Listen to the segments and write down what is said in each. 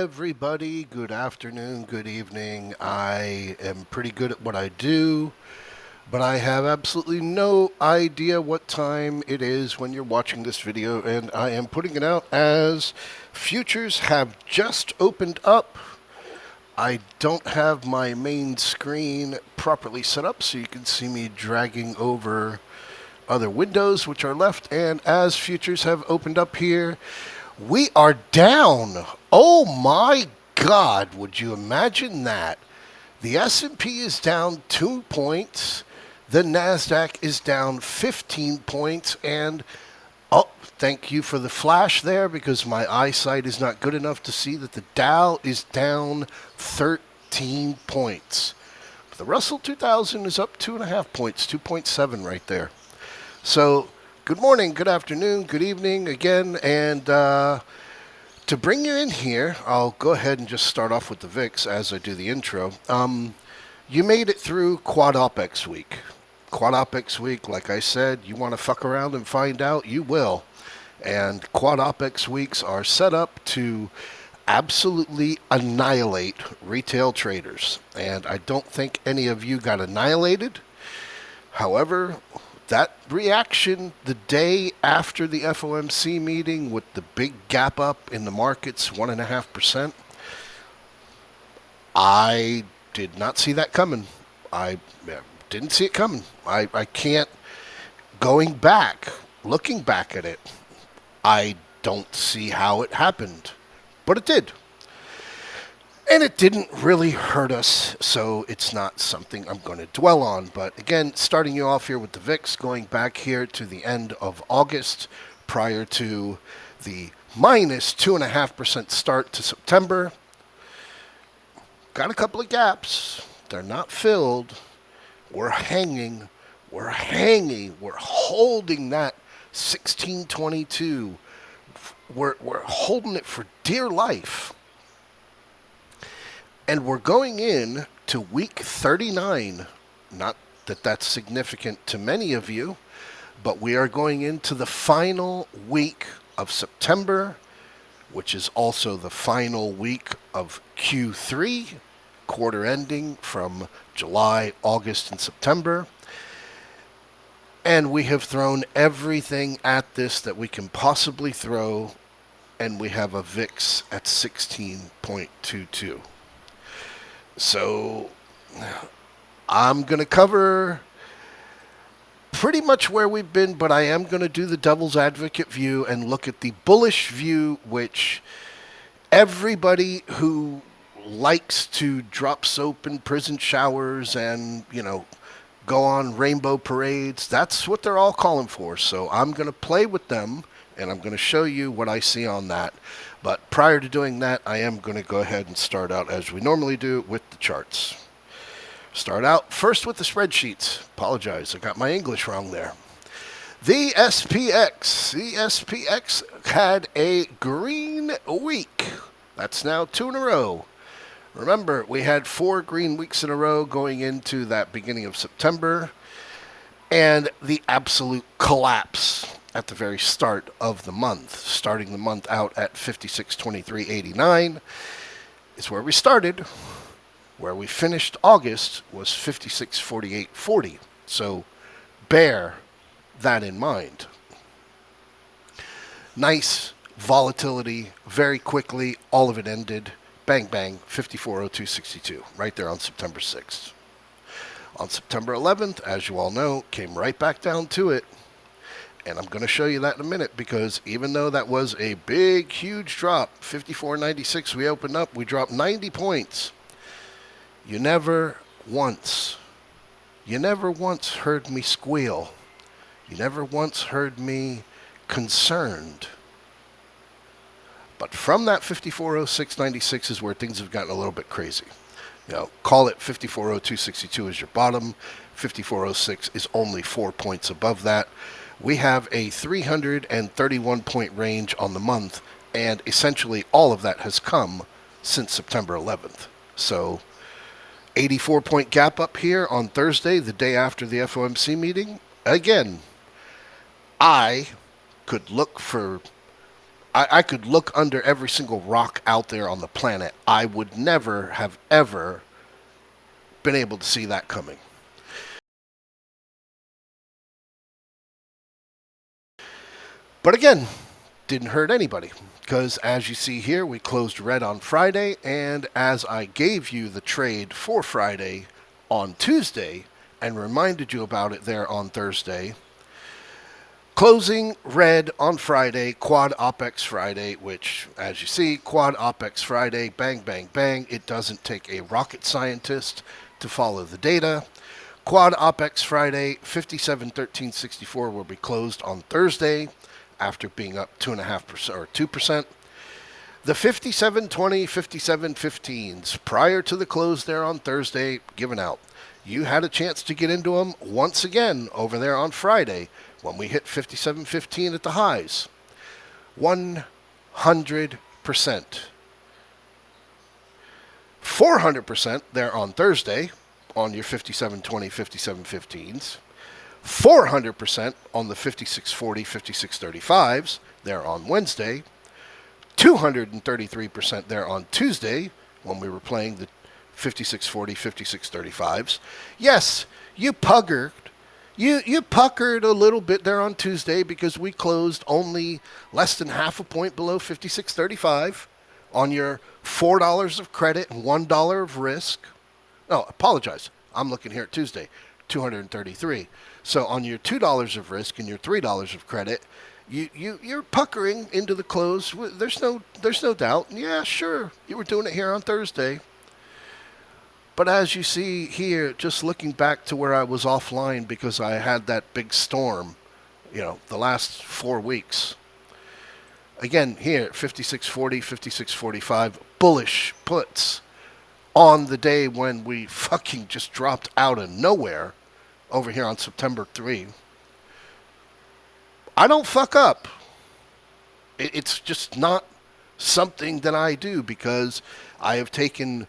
everybody. Good afternoon, good evening. I am pretty good at what I do, but I have absolutely no idea what time it is when you're watching this video, and I am putting it out as futures have just opened up. I don't have my main screen properly set up so you can see me dragging over other windows which are left, and as futures have opened up here, we are down. Oh my God, would you imagine that? The S&P is down 2 points, the NASDAQ is down 15 points, and oh, thank you for the flash there because my eyesight is not good enough to see that the Dow is down 13 points. The Russell 2000 is up 2.5 points, 2.7 right there. So, good morning, good afternoon, good evening again, and to bring you in here, I'll go ahead and just start off with the VIX as I do the intro. You made it through Quad OPEX week. Quad OPEX week, like I said, you want to fuck around and find out, you will. And Quad OPEX weeks are set up to absolutely annihilate retail traders. And I don't think any of you got annihilated. However, that reaction the day after the FOMC meeting with the big gap up in the markets, 1.5%, I did not see that coming. I didn't see it coming. I can't, looking back at it, I don't see how it happened. But it did. And it didn't really hurt us, so it's not something I'm going to dwell on. But again, starting you off here with the VIX, going back here to the end of August, prior to the minus 2.5% start to September. Got a couple of gaps. They're not filled. We're hanging. We're holding that 1622. We're holding it for dear life. And we're going in to week 39. Not that that's significant to many of you, but we are going into the final week of September, which is also the final week of Q3, quarter ending from July, August, and September. And we have thrown everything at this that we can possibly throw, and we have a VIX at 16.22. So I'm going to cover pretty much where we've been, but I am going to do the devil's advocate view and look at the bullish view, which everybody who likes to drop soap in prison showers and, go on rainbow parades, that's what they're all calling for. So I'm going to play with them, and I'm going to show you what I see on that. But prior to doing that, I am going to go ahead and start out as we normally do with the charts. Start out first with the spreadsheets. Apologize, I got my English wrong there. The SPX had a green week. That's now 2 in a row. Remember, we had 4 green weeks in a row going into that beginning of September, and the absolute collapse at the very start of the month, starting the month out at 56.23.89 is where we started. Where we finished August was 56.48.40. So bear that in mind. Nice volatility, very quickly, all of it ended. Bang, bang, 54.02.62, right there on September 6th. On September 11th, as you all know, came right back down to it. And I'm going to show you that in a minute, because even though that was a big, huge drop, 54.96, we opened up, we dropped 90 points. You never once heard me squeal. You never once heard me concerned. But from that 54.06.96 is where things have gotten a little bit crazy. Call it 54.02.62 as your bottom. 54.06 is only 4 points above that. We have a 331 point range on the month, and essentially all of that has come since September 11th. So 84 point gap up here on Thursday, the day after the FOMC meeting. Again, I could look for I could look under every single rock out there on the planet. I would never have ever been able to see that coming. But again, didn't hurt anybody, because as you see here, we closed red on Friday, and as I gave you the trade for Friday on Tuesday and reminded you about it there on Thursday, closing red on Friday, quad OPEX Friday, which, as you see, quad OPEX Friday, bang, bang, bang. It doesn't take a rocket scientist to follow the data. Quad OPEX Friday, 57.1364 will be closed on Thursday after being up 2.5% or 2%. The 57.20, 57.15s prior to the close there on Thursday given out. You had a chance to get into them once again over there on Friday when we hit 57.15 at the highs. 100%. 400% there on Thursday on your 57.20, 57.15s. 400% on the 56.40, 56.35s there on Wednesday. 233% there on Tuesday when we were playing the 56.40, 56.35s. Yes, you puckered. You puckered a little bit there on Tuesday because we closed only less than half a point below 56.35 on your $4 of credit and $1 of risk. No, apologize. I'm looking here at Tuesday, 233. So on your $2 of risk and your $3 of credit, you're puckering into the close. There's no doubt. Yeah, sure, you were doing it here on Thursday. But as you see here, just looking back to where I was offline because I had that big storm, the last 4 weeks. Again, here, 56.40, 56.45, bullish puts on the day when we fucking just dropped out of nowhere over here on September 3. I don't fuck up. It's just not something that I do because I have taken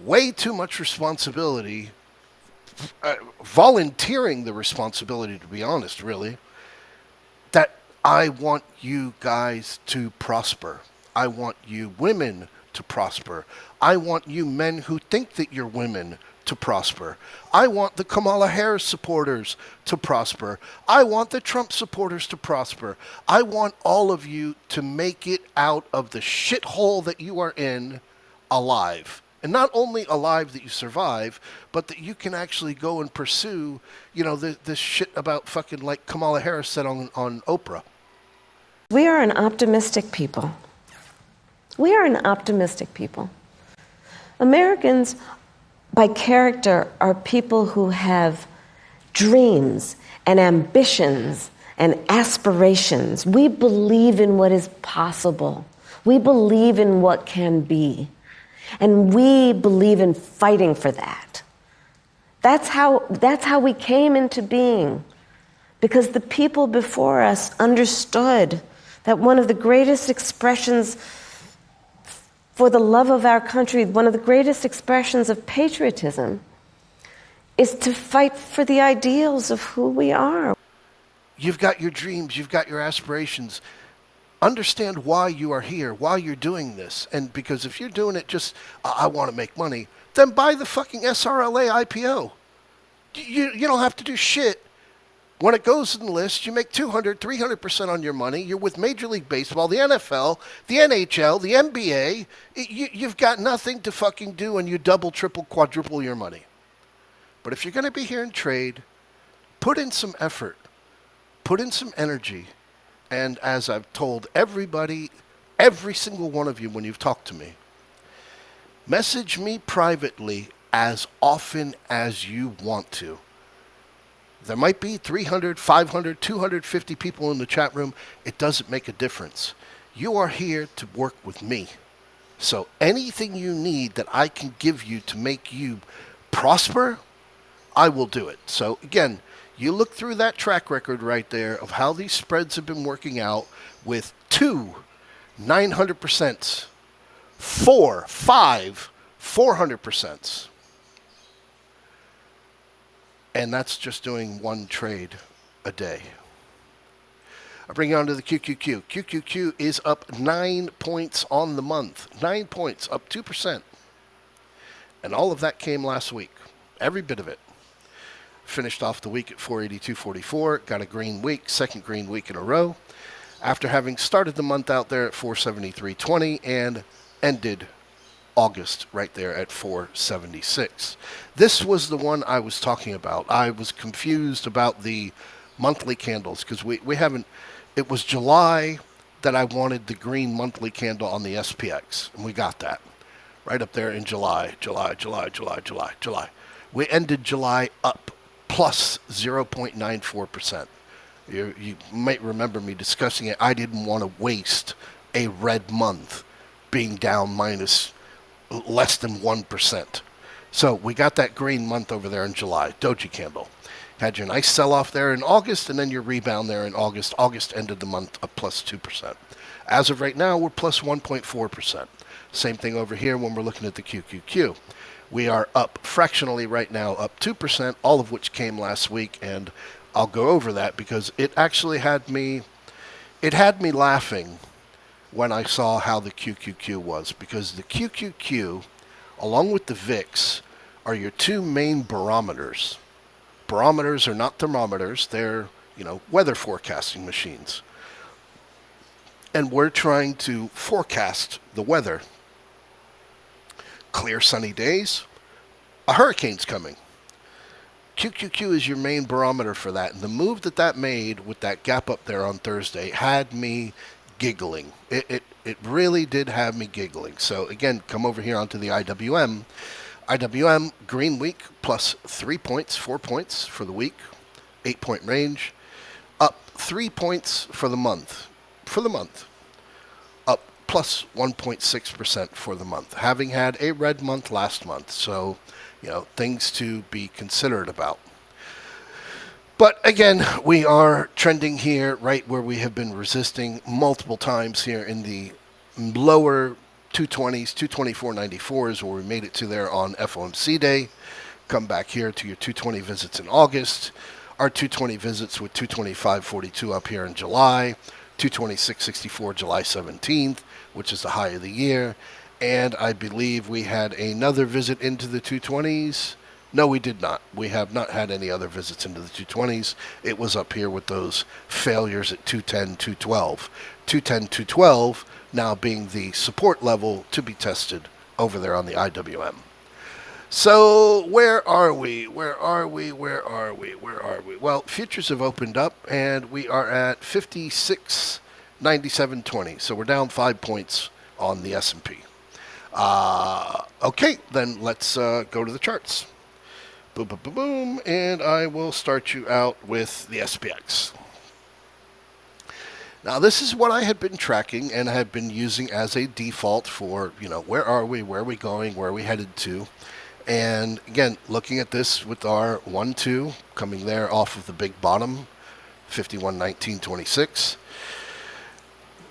way too much responsibility, volunteering the responsibility, to be honest, really, that I want you guys to prosper. I want you women to prosper. I want you men who think that you're women to prosper. I want the Kamala Harris supporters to prosper. I want the Trump supporters to prosper. I want all of you to make it out of the shithole that you are in alive. And not only alive that you survive, but that you can actually go and pursue, this shit about fucking like Kamala Harris said on Oprah. We are an optimistic people. We are an optimistic people. Americans, by character, are people who have dreams and ambitions and aspirations. We believe in what is possible. We believe in what can be. And we believe in fighting for that. That's how we came into being. Because the people before us understood that one of the greatest expressions for the love of our country, one of the greatest expressions of patriotism, is to fight for the ideals of who we are. You've got your dreams, you've got your aspirations. Understand why you are here, why you're doing this. And because if you're doing it just, I want to make money, then buy the fucking SRLA IPO. You don't have to do shit. When it goes in the list, you make 200, 300% on your money. You're with Major League Baseball, the NFL, the NHL, the NBA. You've got nothing to fucking do, and you double, triple, quadruple your money. But if you're going to be here and trade, put in some effort. Put in some energy. And as I've told everybody, every single one of you when you've talked to me, message me privately as often as you want to. There might be 300, 500, 250 people in the chat room. It doesn't make a difference. You are here to work with me. So anything you need that I can give you to make you prosper, I will do it. So again, you look through that track record right there of how these spreads have been working out with 2 900%, 4, 5 400%. And that's just doing one trade a day. I bring you on to the QQQ. QQQ is up 9 points on the month. 9 points, up 2%. And all of that came last week. Every bit of it. Finished off the week at 482.44. Got a green week, second green week in a row. After having started the month out there at 473.20 and ended August right there at 476. This was the one I was talking about. I was confused about the monthly candles because we haven't. It was July that I wanted the green monthly candle on the SPX, and we got that right up there in July. We ended July up plus 0.94%. You might remember me discussing it. I didn't want to waste a red month being down minus less than 1%. So we got that green month over there in July, doji candle. Had your nice sell-off there in August, and then your rebound there in August. August ended the month up plus 2%. As of right now, we're plus 1.4%. Same thing over here when we're looking at the QQQ. We are up fractionally right now, up 2%, all of which came last week, and I'll go over that because it actually had me laughing when I saw how the QQQ was, because the QQQ, along with the VIX, are your two main barometers. Barometers are not thermometers, they're, weather forecasting machines. And we're trying to forecast the weather. Clear sunny days, a hurricane's coming. QQQ is your main barometer for that. And the move that made with that gap up there on Thursday had me giggling. It really did have me giggling. So again, come over here onto the IWM. IWM, green week, plus 3 points, 4 points for the week, 8-point range. Up 3 points for the month. Up plus 1.6% for the month, having had a red month last month. So, things to be considerate about. But again, we are trending here right where we have been resisting multiple times here in the lower 220s, 224.94s, where we made it to there on FOMC day. Come back here to your 220 visits in August. Our 220 visits with 225.42 up here in July. 226.64 July 17th, which is the high of the year. And I believe we had another visit into the 220s. No, we did not. We have not had any other visits into the 220s. It was up here with those failures at 210, 212. 210, 212 now being the support level to be tested over there on the IWM. So where are we? Well, futures have opened up, and we are at 56.9720. So we're down 5 points on the S&P. Okay, then let's go to the charts. Boom, boom, boom, boom, and I will start you out with the SPX. Now, this is what I had been tracking and have been using as a default for, where are we going, where are we headed to. And again, looking at this with our 1-2 coming there off of the big bottom, 51.1926.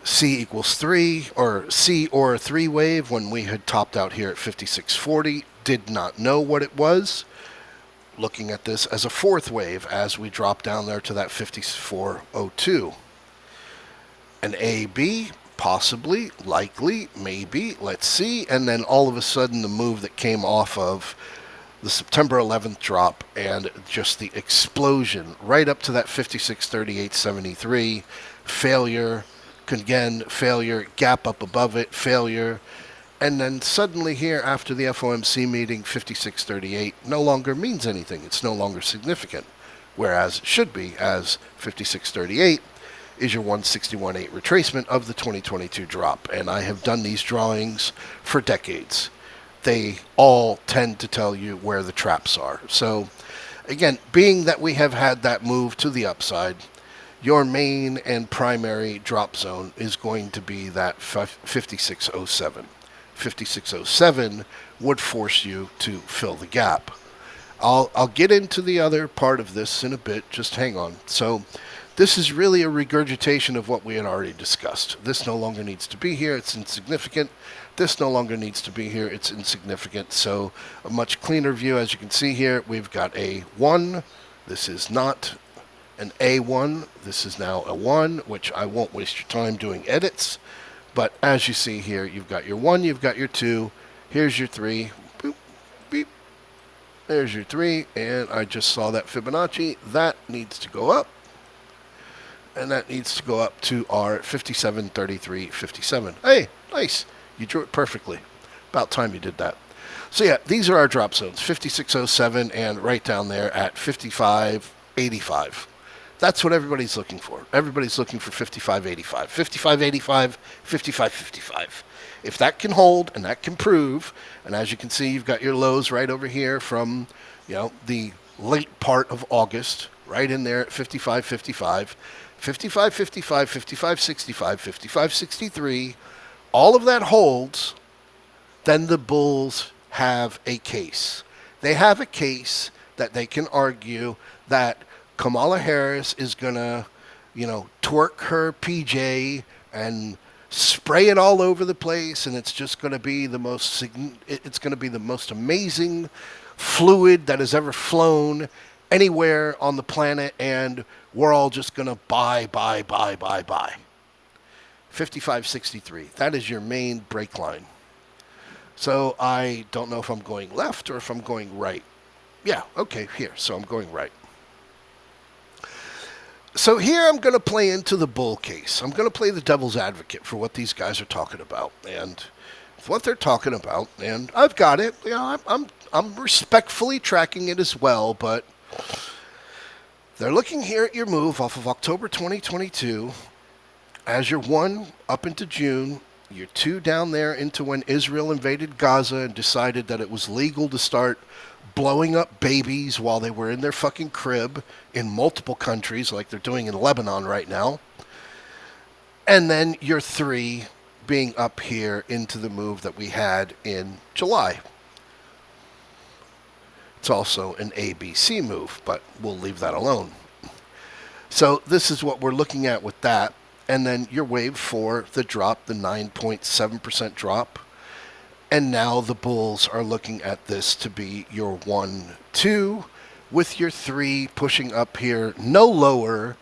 C equals 3, or C or a 3 wave when we had topped out here at 56.40. Did not know what it was. Looking at this as a 4th wave as we drop down there to that 54.02. An A, B, possibly, likely, maybe, let's see. And then all of a sudden the move that came off of the September 11th drop and just the explosion right up to that 56.3873. Failure, again, failure, gap up above it, failure. And then suddenly here after the FOMC meeting, 56.38 no longer means anything. It's no longer significant. Whereas it should be, as 56.38 is your 161.8 retracement of the 2022 drop. And I have done these drawings for decades. They all tend to tell you where the traps are. So again, being that we have had that move to the upside, your main and primary drop zone is going to be that 56.07. 56.07 would force you to fill the gap. I'll get into the other part of this in a bit. Just hang on. So this is really a regurgitation of what we had already discussed. This no longer needs to be here. It's insignificant. This no longer needs to be here. It's insignificant. So a much cleaner view, as you can see here, we've got a 1. This is not an A1. This is now a 1, which I won't waste your time doing edits. But as you see here, you've got your 1, you've got your 2. Here's your 3. Boop, beep. There's your 3. And I just saw that Fibonacci. That needs to go up. And that needs to go up to our 57.33.57. Hey, nice. You drew it perfectly. About time you did that. So yeah, these are our drop zones, 56.07 and right down there at 55.85. That's what everybody's looking for. Everybody's looking for 55.85. 55.85, 55.55. If that can hold and that can prove, and as you can see, you've got your lows right over here from, the late part of August, right in there at 55.55. 55.55, 55.65, 55.63, all of that holds, then the bulls have a case. They have a case that they can argue that Kamala Harris is going to, twerk her PJ and spray it all over the place, and it's just going to be the most amazing fluid that has ever flown anywhere on the planet, and we're all just going to buy. 55.63. That is your main break line. So I don't know if I'm going left or if I'm going right. Yeah, okay, here. So I'm going right. So here I'm going to play into the bull case. I'm going to play the devil's advocate for what these guys are talking about. And what they're talking about, and I've got it. I'm respectfully tracking it as well, but they're looking here at your move off of October 2022 as your 1 up into June, your 2 down there into when Israel invaded Gaza and decided that it was legal to start blowing up babies while they were in their fucking crib in multiple countries like they're doing in Lebanon right now. And then your 3 being up here into the move that we had in July. It's also an ABC move, but we'll leave that alone. So this is what we're looking at with that. And then your wave 4, the drop, the 9.7% drop. And now the bulls are looking at this to be your 1, 2, with your 3 pushing up here no lower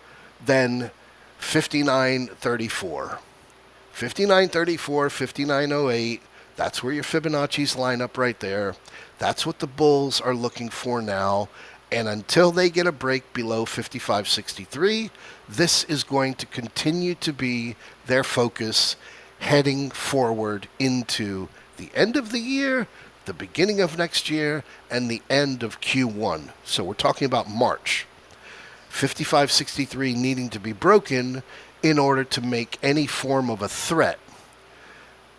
than 59.34. 59.34, 59.08. That's where your Fibonacci's line up right there. That's what the bulls are looking for now. And until they get a break below 55.63, this is going to continue to be their focus heading forward into the end of the year, the beginning of next year, and the end of Q1. So we're talking about March. 55.63 needing to be broken in order to make any form of a threat.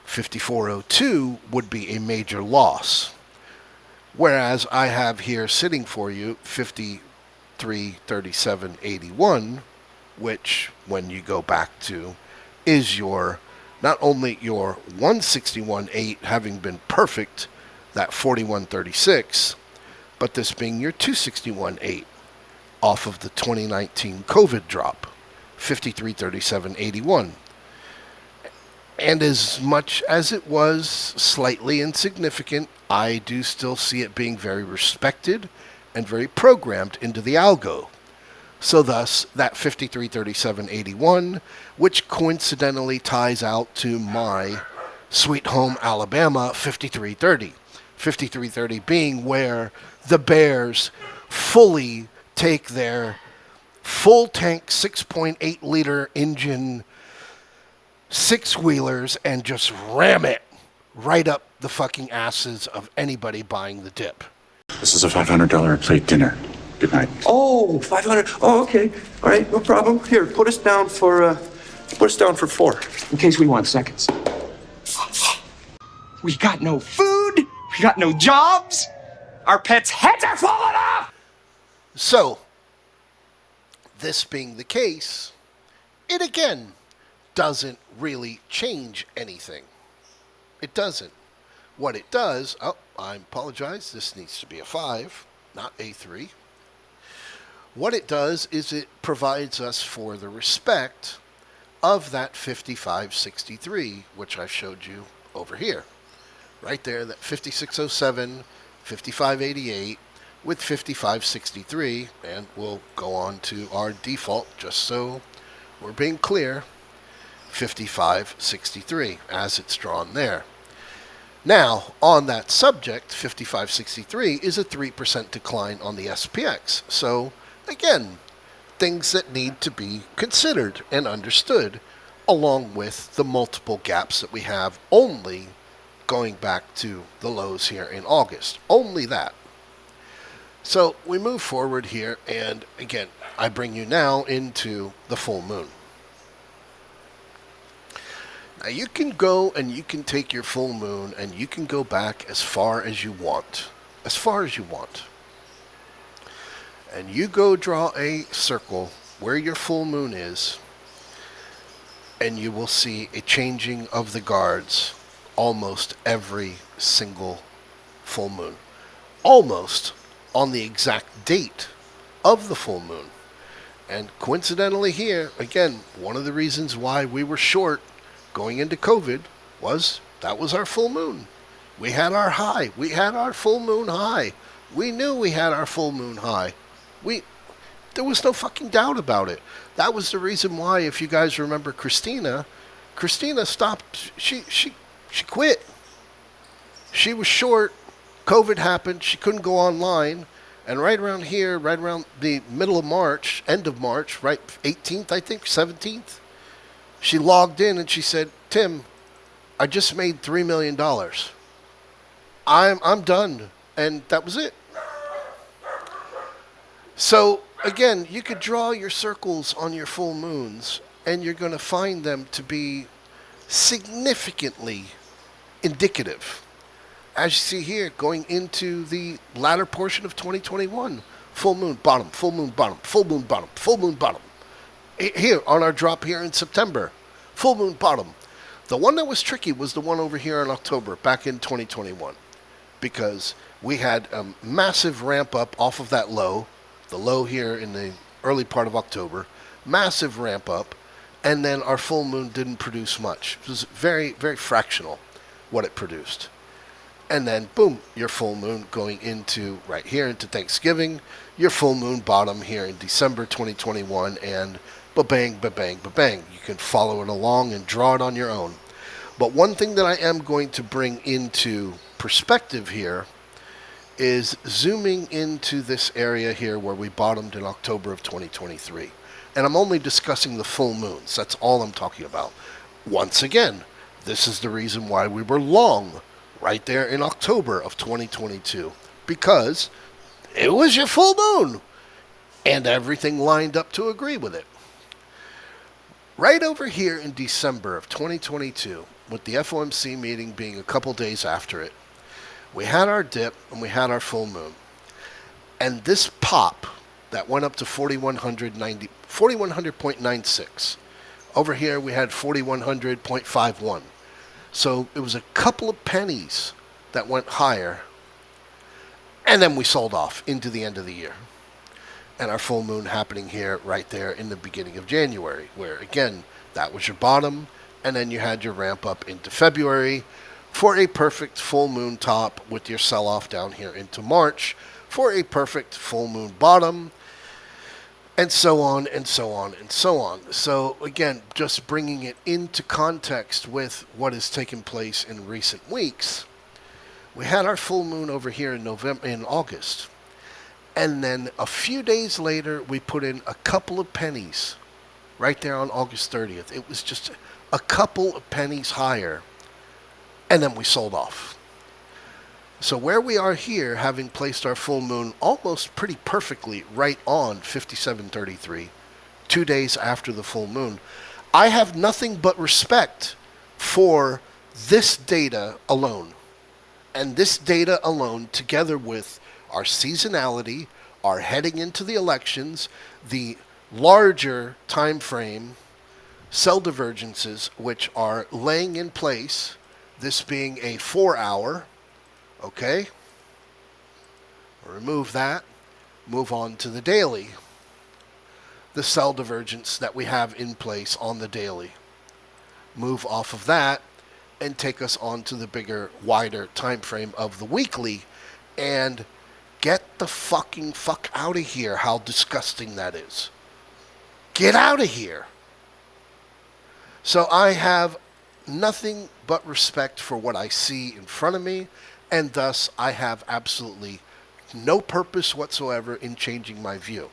54.02 would be a major loss. Whereas I have here sitting for you 53.37.81, which when you go back to is your not only your 161.8 having been perfect, that 41.36, but this being your 261.8 off of the 2019 COVID drop, 53.37.81. And as much as it was slightly insignificant, I do still see it being very respected and very programmed into the algo. So thus, that 53.37.81, which coincidentally ties out to my Sweet Home Alabama 53.30. 53.30 being where the Bears fully take their full tank 6.8 liter engine 6-wheelers and just ram it right up the fucking asses of anybody buying the dip. This is a $500 a plate dinner. Good night. Oh, 500. Oh, okay. All right, no problem. Here, put us down for 4. In case we want seconds. We got no food. We got no jobs. Our pets' heads are falling off. So, this being the case, it again doesn't really change anything. It doesn't. What it does, I apologize, this needs to be a 5, not a 3. What it does is it provides us for the respect of that 55.63, which I showed you over here. Right there, that 56.07, 55.88, with 55.63, and we'll go on to our default just so we're being clear, 55.63 as it's drawn there. Now, on that subject, 55.63 is a 3% decline on the SPX. So, again, things that need to be considered and understood, along with the multiple gaps that we have only going back to the lows here in August. Only that. So we move forward here, and again, I bring you now into the full moon. Now you can go and you can take your full moon and you can go back as far as you want. As far as you want. And you go draw a circle where your full moon is, and you will see a changing of the guards almost every single full moon. Almost on the exact date of the full moon. And coincidentally here, again, one of the reasons why we were short going into COVID was that was our full moon. We had our high. We had our full moon high. We knew we had our full moon high. There was no fucking doubt about it. That was the reason why, if you guys remember Christina stopped. She quit. She was short. COVID happened. She couldn't go online. And right around here, right around the middle of March, end of March, right, 18th, I think, 17th, she logged in and she said, Tim, I just made $3 million. I'm done. And that was it. So, again, you could draw your circles on your full moons, and you're going to find them to be significantly indicative. As you see here, going into the latter portion of 2021, full moon bottom, full moon bottom, full moon bottom, full moon bottom. Here, on our drop here in September, full moon bottom. The one that was tricky was the one over here in October, back in 2021, because we had a massive ramp up off of that low, the low here in the early part of October, massive ramp up, and then our full moon didn't produce much. It was very, very fractional what it produced. And then, boom, your full moon going into right here into Thanksgiving, your full moon bottom here in December 2021, and ba-bang, ba-bang, ba-bang. You can follow it along and draw it on your own. But one thing that I am going to bring into perspective here is zooming into this area here where we bottomed in October of 2023. And I'm only discussing the full moons. That's all I'm talking about. Once again, this is the reason why we were long right there in October of 2022, because it was your full moon and everything lined up to agree with it. Right over here in December of 2022, with the FOMC meeting being a couple days after it, we had our dip and we had our full moon. And this pop that went up to 4100.96. Over here we had 4100.51. So it was a couple of pennies that went higher, and then we sold off into the end of the year. And our full moon happening here right there in the beginning of January, where again, that was your bottom, and then you had your ramp up into February for a perfect full moon top with your sell-off down here into March for a perfect full moon bottom, and so on and so on and so on. So again, just bringing it into context with what has taken place in recent weeks, we had our full moon over here in August, and then a few days later we put in a couple of pennies right there on August 30th. It was just a couple of pennies higher, and then we sold off. So where we are here, having placed our full moon almost pretty perfectly right on 57.33, 2 days after the full moon, I have nothing but respect for this data alone. And this data alone, together with our seasonality, our heading into the elections, the larger time frame sell divergences, which are laying in place, this being a 4-hour, okay, remove that, move on to the daily, the sell divergence that we have in place on the daily. Move off of that and take us on to the bigger, wider time frame of the weekly, and Get the fucking fuck out of here, how disgusting that is. Get out of here. So I have nothing but respect for what I see in front of me, and thus I have absolutely no purpose whatsoever in changing my view.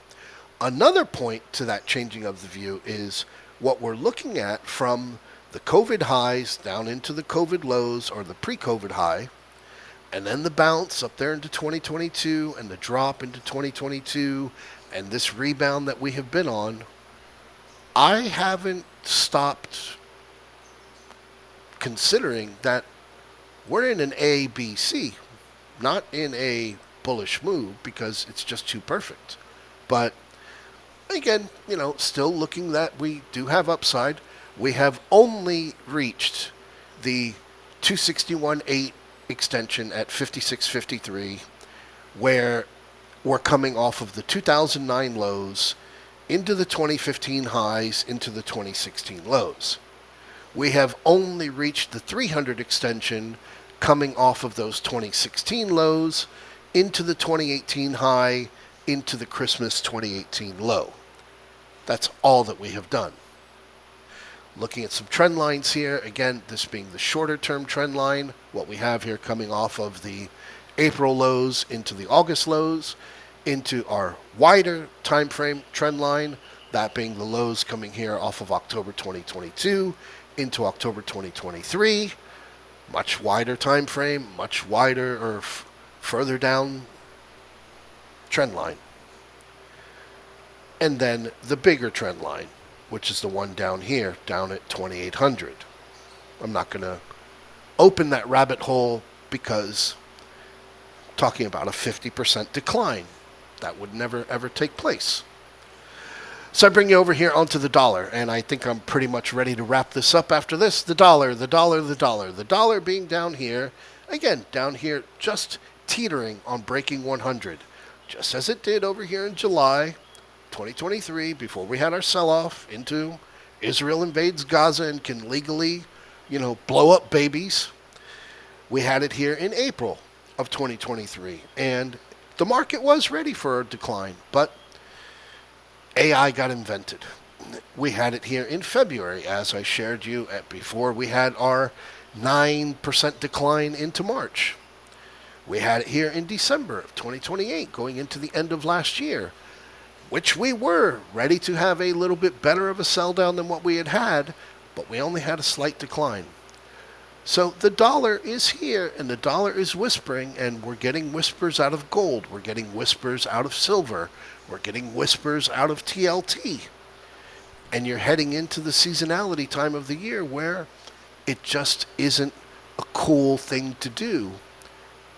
Another point to that changing of the view is what we're looking at from the COVID highs down into the COVID lows, or the pre-COVID high, and then the bounce up there into 2022 and the drop into 2022 and this rebound that we have been on. I haven't stopped considering that we're in an A, B, C, not in a bullish move, because it's just too perfect. But again, still looking that we do have upside. We have only reached the 261.8 extension at 56.53, where we're coming off of the 2009 lows into the 2015 highs into the 2016 lows. We have only reached the 300 extension coming off of those 2016 lows into the 2018 high into the Christmas 2018 low. That's all that we have done. Looking at some trend lines here, again, this being the shorter term trend line, what we have here coming off of the April lows into the August lows, into our wider time frame trend line, that being the lows coming here off of October 2022 into October 2023, much wider time frame, much wider or further down trend line. And then the bigger trend line, which is the one down here, down at 2,800. I'm not going to open that rabbit hole, because talking about a 50% decline, that would never ever take place. So I bring you over here onto the dollar, and I think I'm pretty much ready to wrap this up after this. The dollar being down here, again, down here, just teetering on breaking 100, just as it did over here in July 2023, before we had our sell-off into Israel invades Gaza and can legally, blow up babies. We had it here in April of 2023, and the market was ready for a decline, but AI got invented. We had it here in February, as I shared you before we had our 9% decline into March. We had it here in December of 2028, going into the end of last year, which we were ready to have a little bit better of a sell down than what we had, but we only had a slight decline. So the dollar is here, and the dollar is whispering, and we're getting whispers out of gold. We're getting whispers out of silver. We're getting whispers out of TLT. And you're heading into the seasonality time of the year where it just isn't a cool thing to do,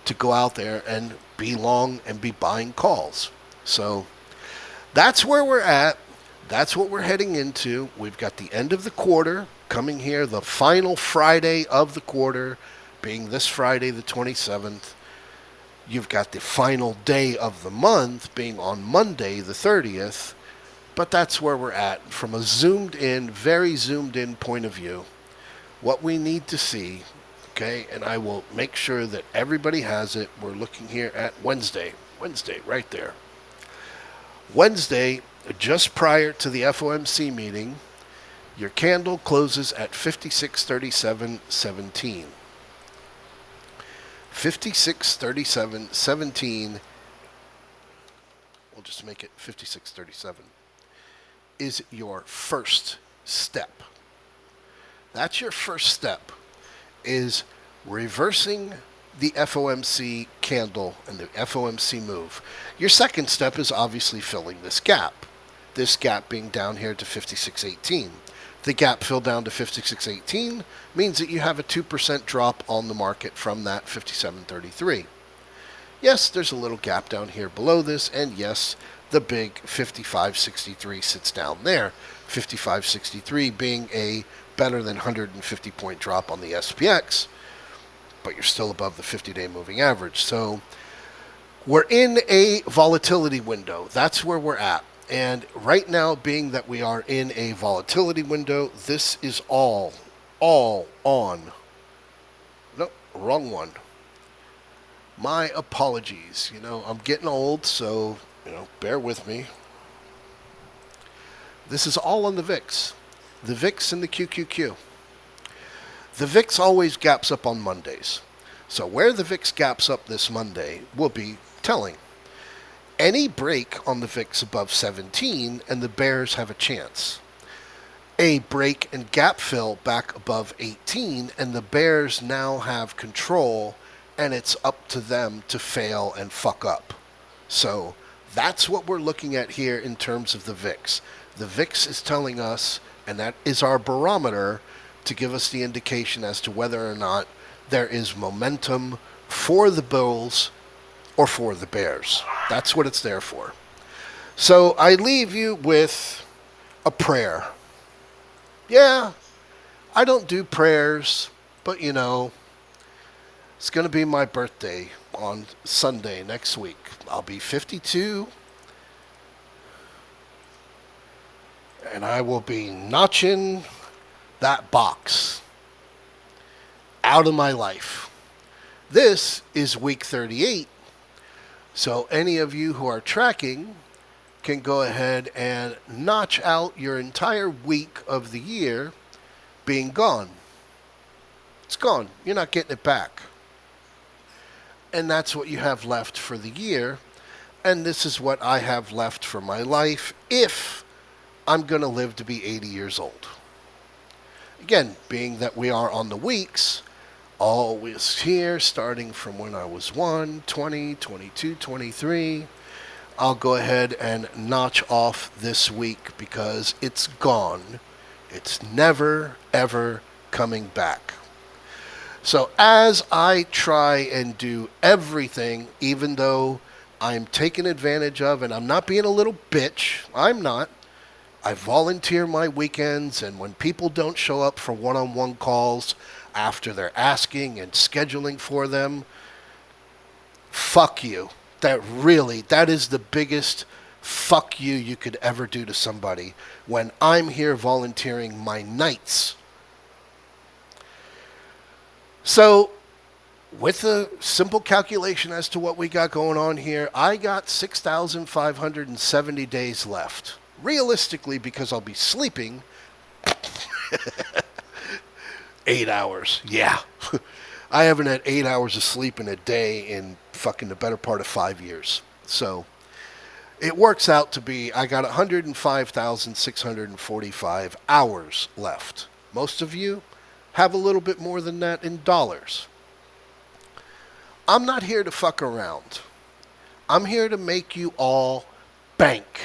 to go out there and be long and be buying calls. So that's where we're at. That's what we're heading into. We've got the end of the quarter coming here, the final Friday of the quarter being this Friday, the 27th. You've got the final day of the month being on Monday, the 30th. But that's where we're at from a zoomed in, very zoomed in point of view. What we need to see, okay, and I will make sure that everybody has it. We're looking here at Wednesday, right there. Wednesday, just prior to the FOMC meeting, your candle closes at 56.37.17. 56.37.17, we'll just make it 56.37, is your first step. That's your first step, is reversing the FOMC candle and the FOMC move. Your second step is obviously filling this gap being down here to 56.18. The gap filled down to 56.18 means that you have a 2% drop on the market from that 57.33. Yes, there's a little gap down here below this, and yes, the big 55.63 sits down there. 55.63 being a better than 150 point drop on the SPX, but you're still above the 50-day moving average. So we're in a volatility window. That's where we're at. And right now, being that we are in a volatility window, this is all on. Nope, wrong one. My apologies. I'm getting old, so, bear with me. This is all on the VIX. The VIX and the QQQ. The VIX always gaps up on Mondays. So where the VIX gaps up this Monday will be telling. Any break on the VIX above 17 and the bears have a chance. A break and gap fill back above 18 and the bears now have control and it's up to them to fail and fuck up. So that's what we're looking at here in terms of the VIX. The VIX is telling us, and that is our barometer to give us the indication as to whether or not there is momentum for the bulls or for the bears. That's what it's there for. So I leave you with a prayer. Yeah, I don't do prayers, but it's going to be my birthday on Sunday next week. I'll be 52, and I will be notching that box out of my life. This is week 38, so any of you who are tracking can go ahead and notch out your entire week of the year being gone. It's gone. You're not getting it back. And that's what you have left for the year. And this is what I have left for my life if I'm going to live to be 80 years old. Again, being that we are on the weeks, always here, starting from when I was 1, 20, 22, 23, I'll go ahead and notch off this week because it's gone. It's never, ever coming back. So as I try and do everything, even though I'm taken advantage of, and I'm not being a little bitch, I'm not. I volunteer my weekends, and when people don't show up for one-on-one calls after they're asking and scheduling for them, fuck you. That is the biggest fuck you could ever do to somebody when I'm here volunteering my nights. So, with a simple calculation as to what we got going on here, I got 6,570 days left. Realistically, because I'll be sleeping 8 hours. Yeah. I haven't had 8 hours of sleep in a day in fucking the better part of 5 years. So it works out to be I got 105,645 hours left. Most of you have a little bit more than that in dollars. I'm not here to fuck around. I'm here to make you all bank.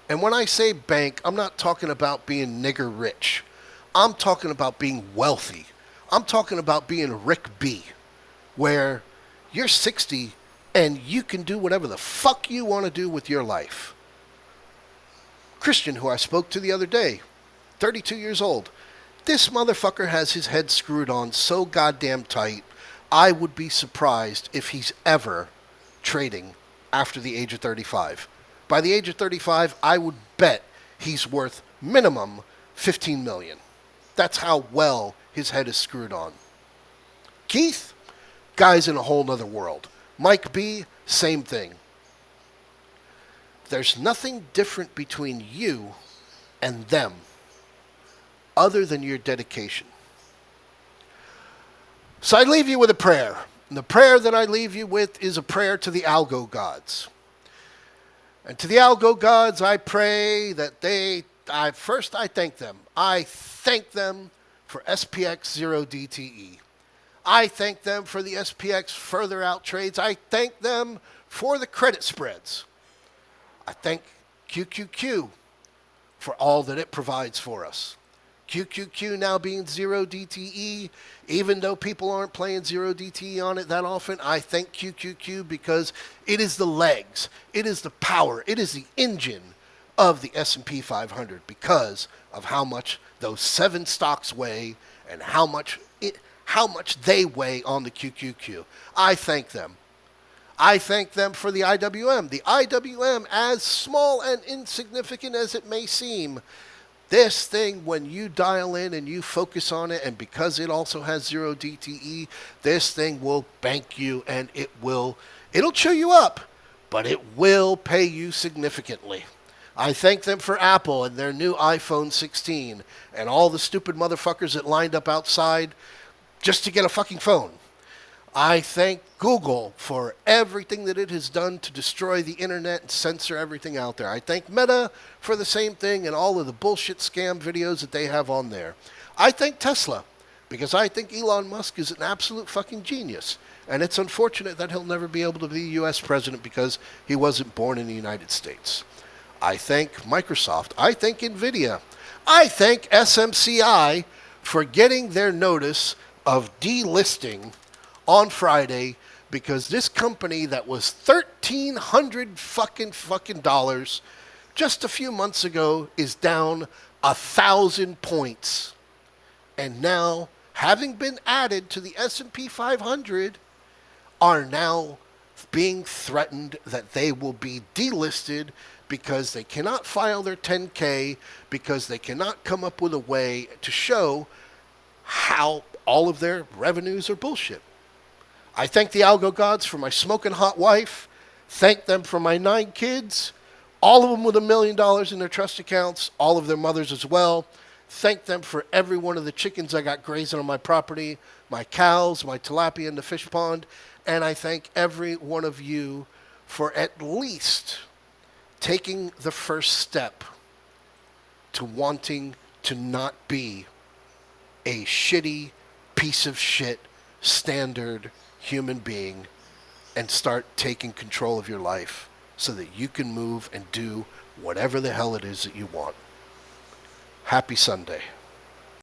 And when I say bank, I'm not talking about being nigger rich. I'm talking about being wealthy. I'm talking about being Rick B, where you're 60 and you can do whatever the fuck you want to do with your life. Christian, who I spoke to the other day, 32 years old. This motherfucker has his head screwed on so goddamn tight, I would be surprised if he's ever trading after the age of 35. By the age of 35, I would bet he's worth minimum $15 million. That's how well his head is screwed on. Keith, guy's in a whole nother world. Mike B, same thing. There's nothing different between you and them other than your dedication. So I leave you with a prayer. And the prayer that I leave you with is a prayer to the algo gods. And to the algo gods, I pray that I thank them. I thank them for SPX 0 DTE. I thank them for the SPX further out trades. I thank them for the credit spreads. I thank QQQ for all that it provides for us. QQQ now being 0 DTE, even though people aren't playing 0 DTE on it that often, I thank QQQ because it is the legs, it is the power, it is the engine of the S&P 500 because of how much those 7 stocks weigh and how much they weigh on the QQQ. I thank them. I thank them for the IWM. The IWM, as small and insignificant as it may seem, This thing, when you dial in and you focus on it, and because it also has 0 DTE, this thing will bank you, and it'll chew you up, but it will pay you significantly. I thank them for Apple and their new iPhone 16 and all the stupid motherfuckers that lined up outside just to get a fucking phone. I thank Google for everything that it has done to destroy the internet and censor everything out there. I thank Meta for the same thing and all of the bullshit scam videos that they have on there. I thank Tesla because I think Elon Musk is an absolute fucking genius. And it's unfortunate that he'll never be able to be U.S. president because he wasn't born in the United States. I thank Microsoft. I thank NVIDIA. I thank SMCI for getting their notice of delisting on Friday, because this company that was $1,300 fucking dollars just a few months ago is down 1,000 points. And now, having been added to the S&P 500, are now being threatened that they will be delisted because they cannot file their 10K, because they cannot come up with a way to show how all of their revenues are bullshit. I thank the algo gods for my smoking hot wife. Thank them for my 9 kids, all of them with $1 million in their trust accounts, all of their mothers as well. Thank them for every one of the chickens I got grazing on my property, my cows, my tilapia in the fish pond. And I thank every one of you for at least taking the first step to wanting to not be a shitty piece of shit standard human being and start taking control of your life so that you can move and do whatever the hell it is that you want. Happy Sunday.